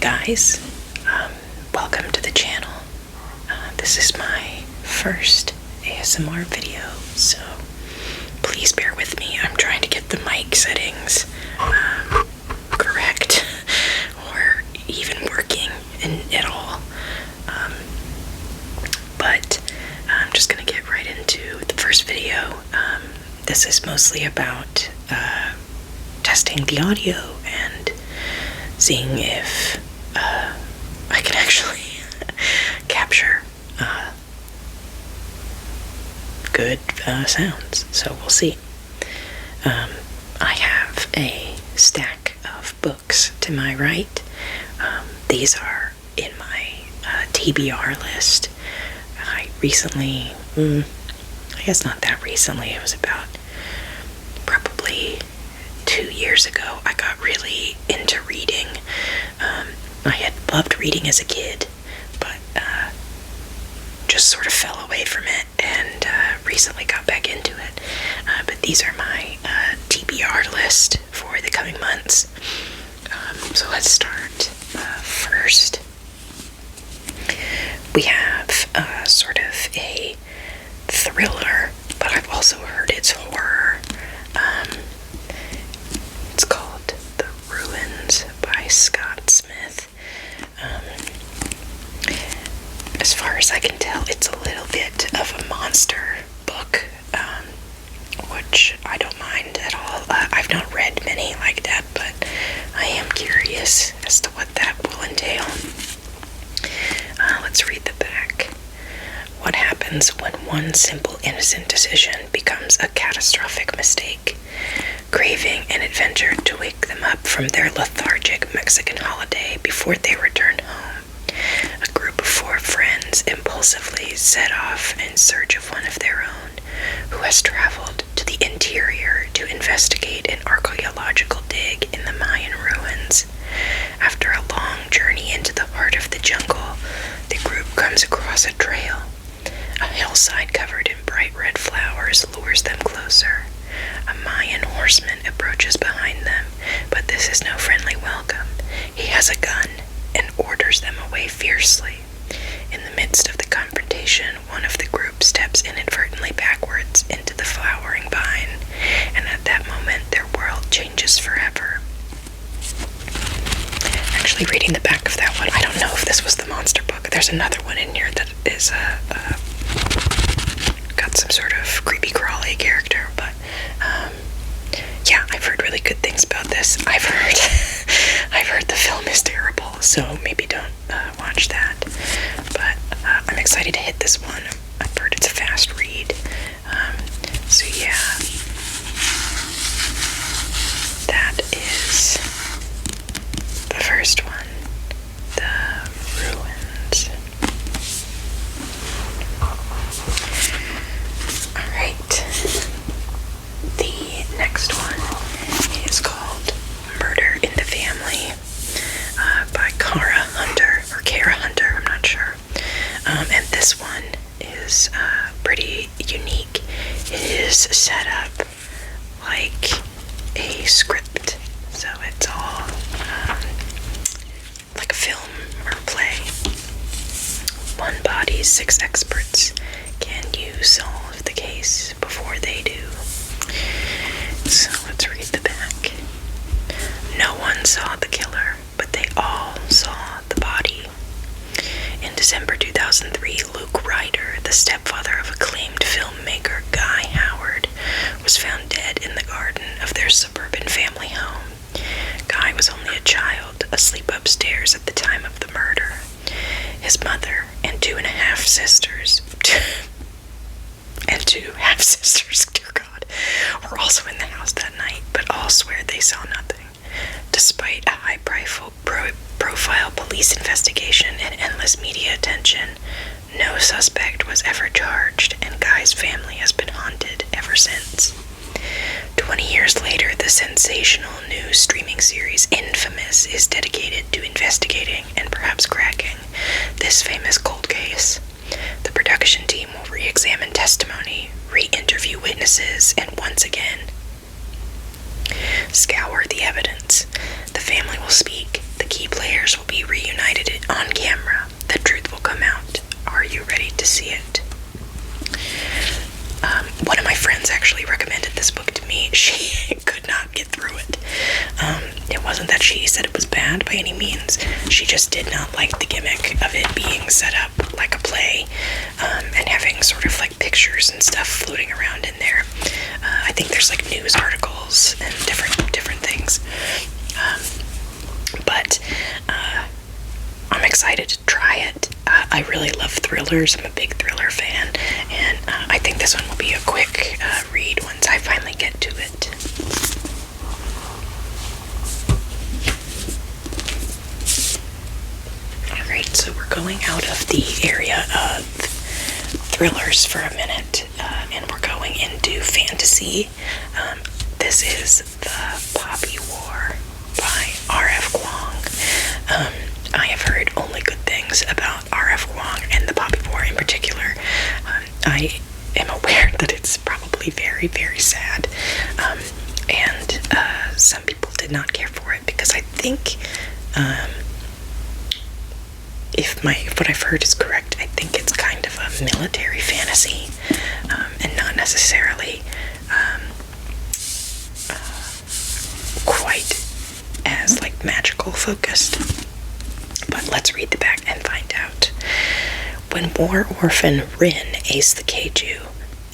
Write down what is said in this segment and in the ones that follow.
guys, welcome to the channel. This is my first ASMR video, so please bear with me. I'm trying to get the mic settings correct or even working at all. But I'm just going to get right into the first video. This is mostly about testing the audio and seeing if I can actually capture good sounds. So we'll see. I have a stack of books to my right. These are in my TBR list. I recently, I guess not that recently, it was about probably 2 years ago, I got really into reading. I had loved reading as a kid, but just sort of fell away from it and recently got back into it. But these are my TBR list for the coming months. So let's start. First, we have sort of a thriller, but I've also heard it's horror. It's called The Ruins by Scott Smith. As far as I can tell, it's a little bit of a monster book, which I don't mind at all. I've not read many like that, but I am curious as to what that will entail. Let's read the back. What happens when one simple innocent decision becomes a catastrophic mistake? Craving an adventure to wake them up from their lethargic Mexican holiday before they return home, a group of 4 friends impulsively set off in search of one of their own, who has traveled to the interior to investigate an archaeological dig in the Mayan ruins. After a long journey into the heart of the jungle, the group comes across a trail. A hillside covered in bright red flowers lures them closer. A Mayan horseman approaches behind them, but this is no friendly welcome. He has a gun and orders them away fiercely. In the midst of the confrontation, one of the group steps inadvertently backwards into the flowering vine, and at that moment their world changes forever. Actually, reading the back of that one, I don't know if this was the monster book. There's another one in here that is got some sort of creepy crawly character, but yeah, I've heard really good things about this. I've heard the film is terrible, so maybe don't watch that. But I'm excited to hit this one. I've heard it's a fast read. So yeah, that is the first one, The Ruins. Alright, the next one is called Murder in the Family by Kara Hunter, I'm not sure. And this one is pretty unique. It is set up like a script, so it's all like a film or play. 1 body, 6 experts. Can you solve the case before they do? So let's read the back. No one saw the killer, but they all saw the body. In December 2003, Luke Ryder, the stepfather of acclaimed filmmaker Guy Howard, was found dead in the garden of their suburban family home. Guy was only a child, asleep upstairs at the time of the murder. His mother and 2.5 sisters, dear God, were also in the house that night, but all swear they saw nothing. Despite a high-profile police investigation and endless media attention, no suspect was ever charged, and Guy's family has been haunted ever since. 20 years later, the sensational new streaming series Infamous is dedicated to investigating and perhaps cracking this famous cold case. The production team will re-examine testimony, re-interview witnesses, and once again scour the evidence. The family will speak, the key players will be reunited on camera. The truth will come out. Are you ready to see it? One of my friends actually recommended this book to me. She could not get through it. It wasn't that she said it was bad by any means. She just did not like the gimmick of it being set up like a play, and having sort of like pictures and stuff floating around in there. I think there's like news articles and different things. But I'm excited to try it. I really love thrillers. I'm a big thriller fan, and I think this one will be a quick read once I finally get to it. Alright, so we're going out of the area of thrillers for a minute, and we're going into fantasy. This is The Poppy War by R.F. Kuang. I have heard only good things about R.F. Kuang and The Poppy War in particular. I am aware that it's probably very, very sad, and some people did not care for it because I think, if what I've heard is correct, I think it's kind of a military fantasy, and not necessarily quite as like magical focused. But let's read the back and find out. When war orphan Rin aced the Keiju,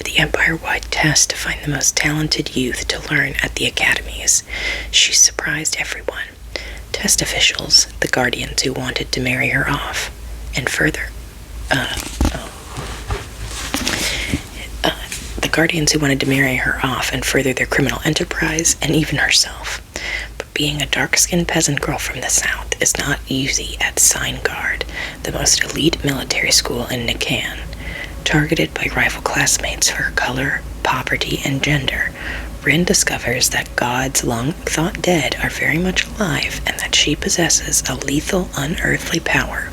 the empire-wide test to find the most talented youth to learn at the academies, she surprised everyone. Test officials, the guardians who wanted to marry her off, and further, the guardians who wanted to marry her off and further their criminal enterprise, and even herself. But being a dark-skinned peasant girl from the south is not easy at Seingard, the most elite military school in Nikan. Targeted by rival classmates for her color, poverty, and gender, Rin discovers that gods long thought dead are very much alive, and that she possesses a lethal, unearthly power,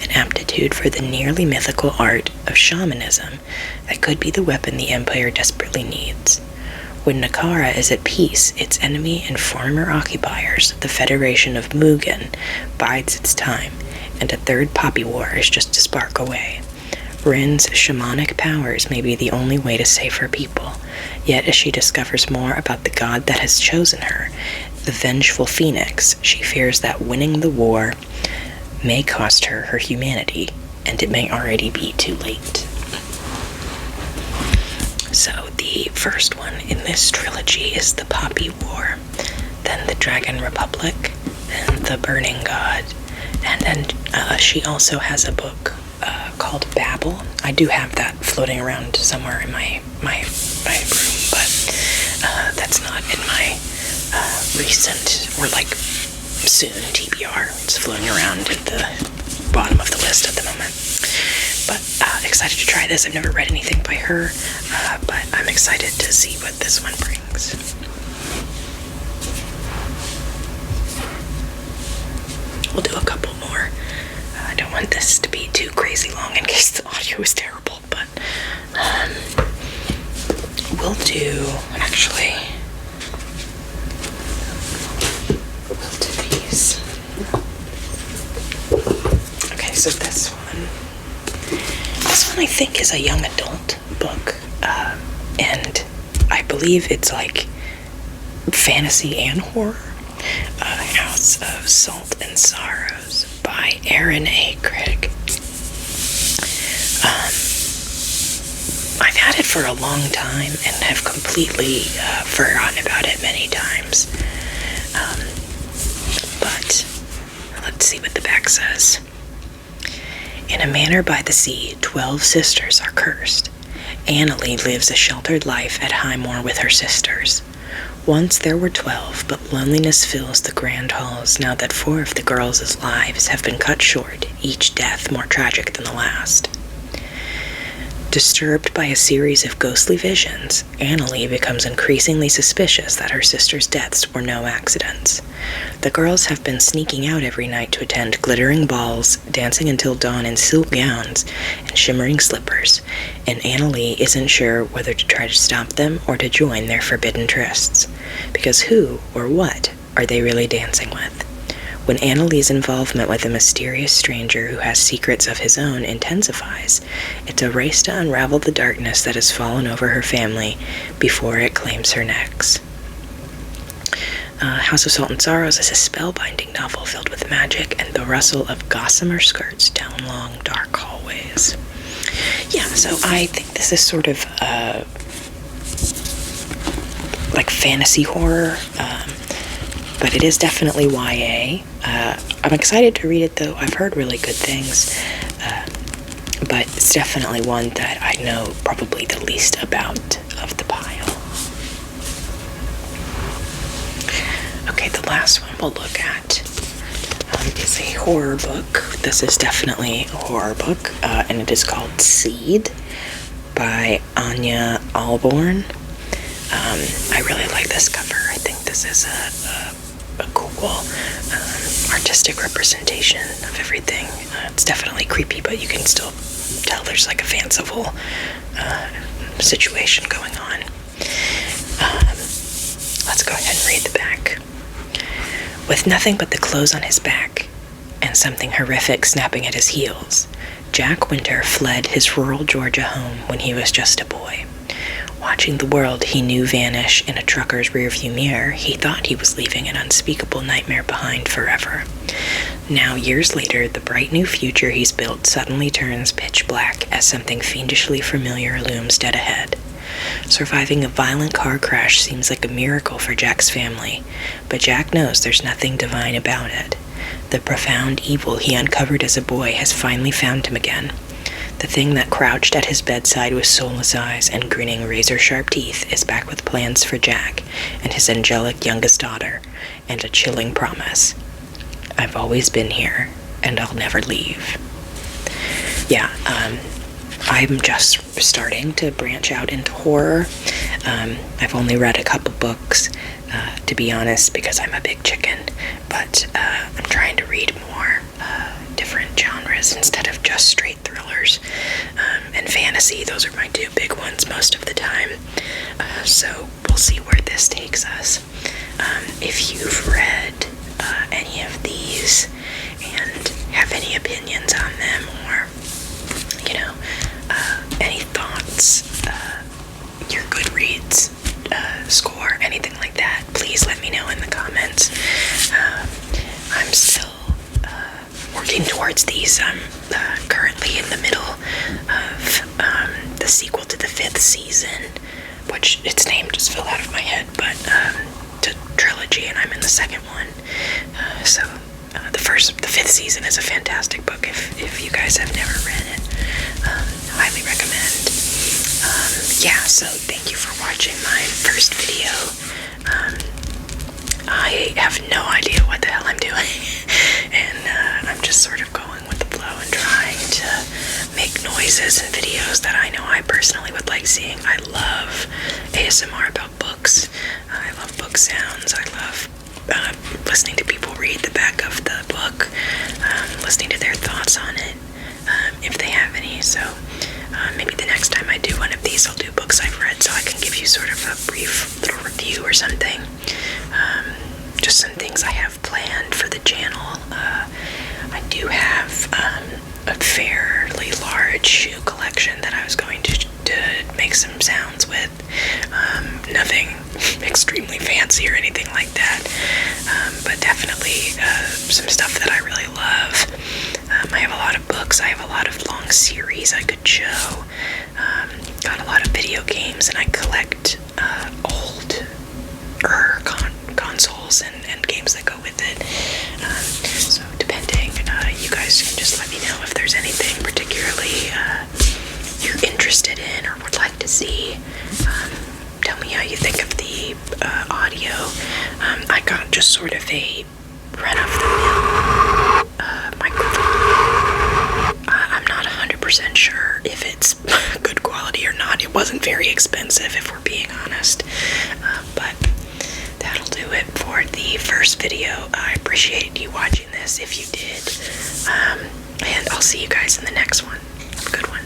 an aptitude for the nearly mythical art of shamanism that could be the weapon the Empire desperately needs. When Nakara is at peace, its enemy and former occupiers, the Federation of Mugen, bides its time, and a third Poppy War is just a spark away. Rin's shamanic powers may be the only way to save her people, yet as she discovers more about the god that has chosen her, the vengeful phoenix, she fears that winning the war may cost her her humanity, and it may already be too late. So the first one in this trilogy is the Poppy War, then the Dragon Republic, then the Burning God, and then she also has a book called Babel. I do have that floating around somewhere in my room, but that's not in my recent or like soon TBR. It's floating around at the bottom of the list at the moment. But excited to try this. I've never read anything by her, but I'm excited to see what this one brings. We'll do a couple more. I don't want this to be too crazy long in case the audio is terrible, but we'll do these. Okay, so this one I think is a young adult book, and I believe it's like fantasy and horror. House of Salt and Sorrows by Aaron A. Craig. I've had it for a long time and have completely forgotten about it many times. But let's see what the back says. In a manor by the sea, 12 sisters are cursed. Annalie lives a sheltered life at Highmore with her sisters. Once there were 12, but loneliness fills the grand halls now that 4 of the girls' lives have been cut short, each death more tragic than the last. Disturbed by a series of ghostly visions, Annalie becomes increasingly suspicious that her sisters' deaths were no accidents. The girls have been sneaking out every night to attend glittering balls, dancing until dawn in silk gowns and shimmering slippers, and Annalie isn't sure whether to try to stop them or to join their forbidden trysts. Because who, or what, are they really dancing with? When Annalie's involvement with a mysterious stranger who has secrets of his own intensifies, it's a race to unravel the darkness that has fallen over her family before it claims her necks. House of Salt and Sorrows is a spellbinding novel filled with magic and the rustle of gossamer skirts down long, dark hallways. Yeah, so I think this is sort of like fantasy horror, but it is definitely YA. I'm excited to read it, though. I've heard really good things, but it's definitely one that I know probably the least about of the pile. Okay, the last one we'll look at is a horror book. This is definitely a horror book, and it is called Seed by Anya Alborn. I really like this cover. I think this is a cool artistic representation of everything. It's definitely creepy, but you can still tell there's like a fanciful situation going on. Let's go ahead and read the back. With nothing but the clothes on his back and something horrific snapping at his heels, Jack Winter fled his rural Georgia home when he was just a boy. Watching the world he knew vanish in a trucker's rearview mirror, he thought he was leaving an unspeakable nightmare behind forever. Now, years later, the bright new future he's built suddenly turns pitch black as something fiendishly familiar looms dead ahead. Surviving a violent car crash seems like a miracle for Jack's family, but Jack knows there's nothing divine about it. The profound evil he uncovered as a boy has finally found him again. The thing that crouched at his bedside with soulless eyes and grinning razor-sharp teeth is back with plans for Jack and his angelic youngest daughter, and a chilling promise. I've always been here, and I'll never leave. Yeah, I'm just starting to branch out into horror. I've only read a couple books, to be honest, because I'm a big chicken, but I'm trying to read more different genres instead of just straight thrillers and fantasy. Those are my two big ones most of the time. So we'll see where this takes us. If you've read any of these and have any opinions on them, or any thoughts, your Goodreads score, anything like that, please let me know in the comments. I'm still working towards these. I'm currently in the middle of the sequel to the 5th season, which its name just fell out of my head, but to trilogy, and I'm in the 2nd one. So the 5th season is a fantastic book. If you guys have never read it, highly recommend. Yeah, so thank you for watching my first video. I have no idea what the hell I'm doing, and I'm just sort of going with the flow and trying to make noises and videos that I know I personally would like seeing. I love ASMR about books. I love book sounds. I love listening to people read the back of the book, listening to their thoughts on it, if they have any. So maybe the next time I do one of these, I'll do books I've read so I can give you sort of a brief little review or something. Just some things I have planned for the channel. I do have a fairly large shoe collection that I was going to make some sounds with. Nothing extremely fancy or anything like that, but definitely some stuff that I really love. I have a lot of books. I have a lot of long series I could show. Got a lot of video games, and I collect old consoles and games that go with it. So depending, you guys can just let me know if there's anything particularly you're interested in or would like to see. Tell me how you think of the audio. I got just sort of a run-of-the-mill microphone. I'm not 100% sure if it's good quality or not. It wasn't very expensive, if we're being honest. But that'll do it for the first video. I appreciate you watching this if you did. And I'll see you guys in the next one. Have a good one.